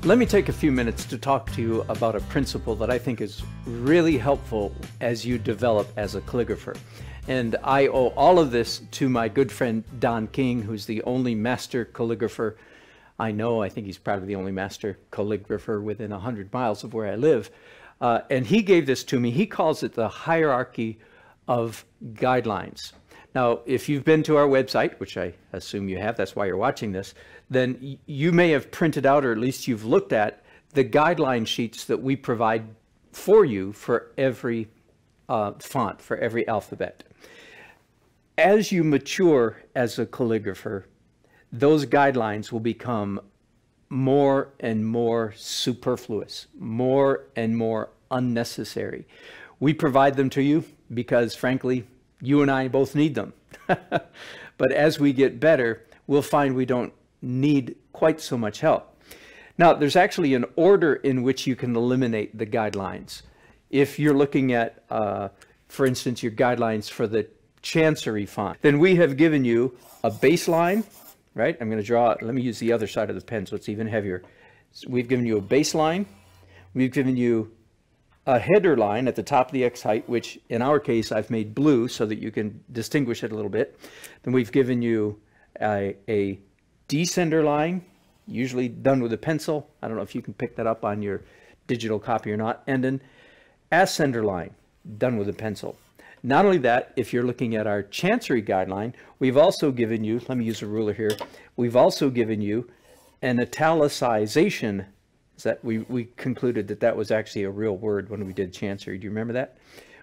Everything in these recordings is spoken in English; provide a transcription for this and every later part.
Let me take a few minutes to talk to you about a principle that I think is really helpful as you develop as a calligrapher. And I owe all of this to my good friend Don King, who's the only master calligrapher I know. I think he's probably the only master calligrapher within 100 miles of where I live. And he gave this to me. He calls it the hierarchy of guidelines. Now, if you've been to our website, which I assume you have, that's why you're watching this, then you may have printed out, or at least you've looked at, the guideline sheets that we provide for you for every font, for every alphabet. As you mature as a calligrapher, those guidelines will become more and more superfluous, more and more unnecessary. We provide them to you because, frankly, you and I both need them. But as we get better, we'll find we don't need quite so much help. Now, there's actually an order in which you can eliminate the guidelines. If you're looking at, for instance, your guidelines for the Chancery font, then we have given you a baseline, right? I'm going to draw, let me use the other side of the pen so it's even heavier. So we've given you a baseline. We've given you a header line at the top of the X height, which in our case I've made blue so that you can distinguish it a little bit. Then we've given you a descender line, usually done with a pencil. I don't know if you can pick that up on your digital copy or not. And an ascender line, done with a pencil. Not only that, if you're looking at our Chancery guideline, we've also given you, let me use a ruler here, we've also given you an italicization. That we concluded that that was actually a real word when we did Chancery. Do you remember that?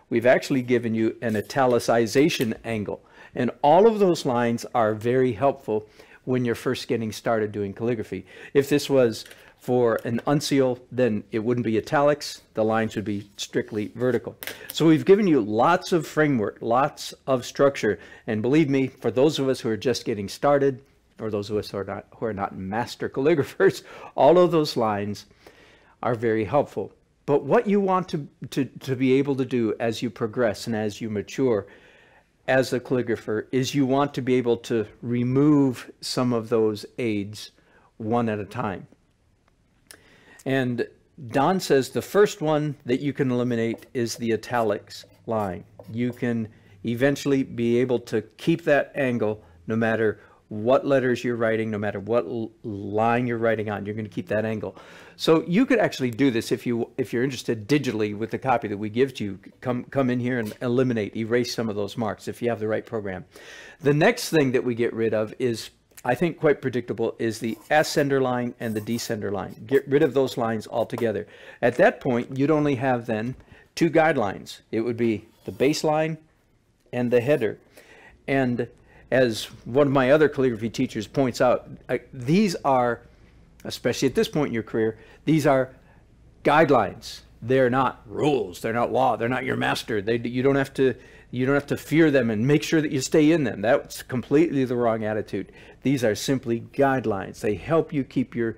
We've actually given you an italicization angle. And all of those lines are very helpful when you're first getting started doing calligraphy. If this was for an unseal, then it wouldn't be italics. The lines would be strictly vertical. So we've given you lots of framework, lots of structure. And believe me, for those of us who are just getting started, or those of us who are not master calligraphers, all of those lines are very helpful. But what you want to be able to do as you progress and as you mature as a calligrapher is you want to be able to remove some of those aids one at a time. And Don says the first one that you can eliminate is the italics line. You can eventually be able to keep that angle no matter what letters you're writing, no matter what line you're writing on, you're going to keep that angle. So you could actually do this if you're interested digitally with the copy that we give to you. Come in here and erase some of those marks if you have the right program. The next thing that we get rid of is, I think quite predictable, is the ascender line and the descender line. Get rid of those lines altogether. At that point, you'd only have then two guidelines. It would be the baseline and the header. And as one of my other calligraphy teachers points out, these are, especially at this point in your career, these are guidelines. They're not rules. They're not law. They're not your master. You don't have to fear them and make sure that you stay in them. That's completely the wrong attitude. These are simply guidelines. They help you keep your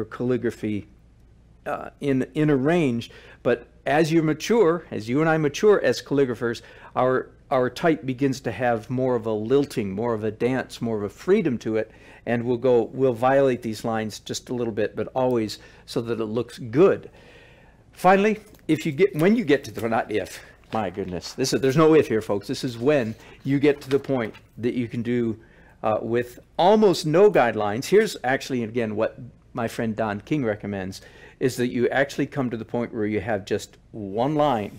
calligraphy in a range. But as you mature, as you and I mature as calligraphers, our type begins to have more of a lilting, more of a dance, more of a freedom to it, and we'll violate these lines just a little bit, but always so that it looks good. Finally, when you get to the, not if, my goodness, there's no if here, folks. This is when you get to the point that you can do with almost no guidelines. Here's actually, again, what my friend Don King recommends, is that you actually come to the point where you have just one line.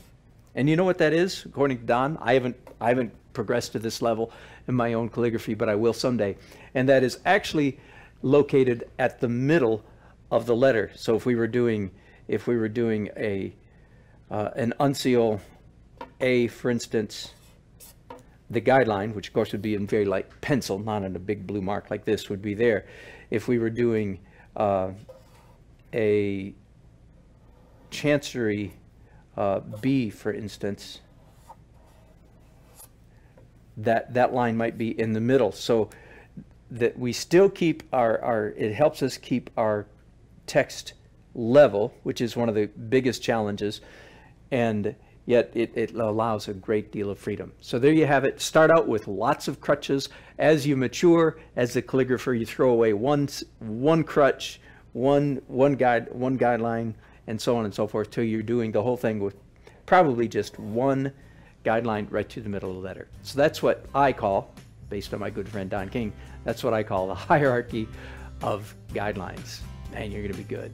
And you know what that is? According to Don, I haven't progressed to this level in my own calligraphy, but I will someday. And that is actually located at the middle of the letter. So if we were doing an unseal A, for instance, the guideline, which of course would be in very light pencil, not in a big blue mark like this, would be there. If we were doing a Chancery B, for instance, that line might be in the middle, so that we still keep it helps us keep our text level, which is one of the biggest challenges, and yet it allows a great deal of freedom. So there you have it. Start out with lots of crutches. As you mature as a calligrapher, you throw away one crutch, one guideline, and so on and so forth, till you're doing the whole thing with probably just one guideline right to the middle of the letter. So that's what I call, based on my good friend Don King, that's what I call the hierarchy of guidelines. Man, you're going to be good.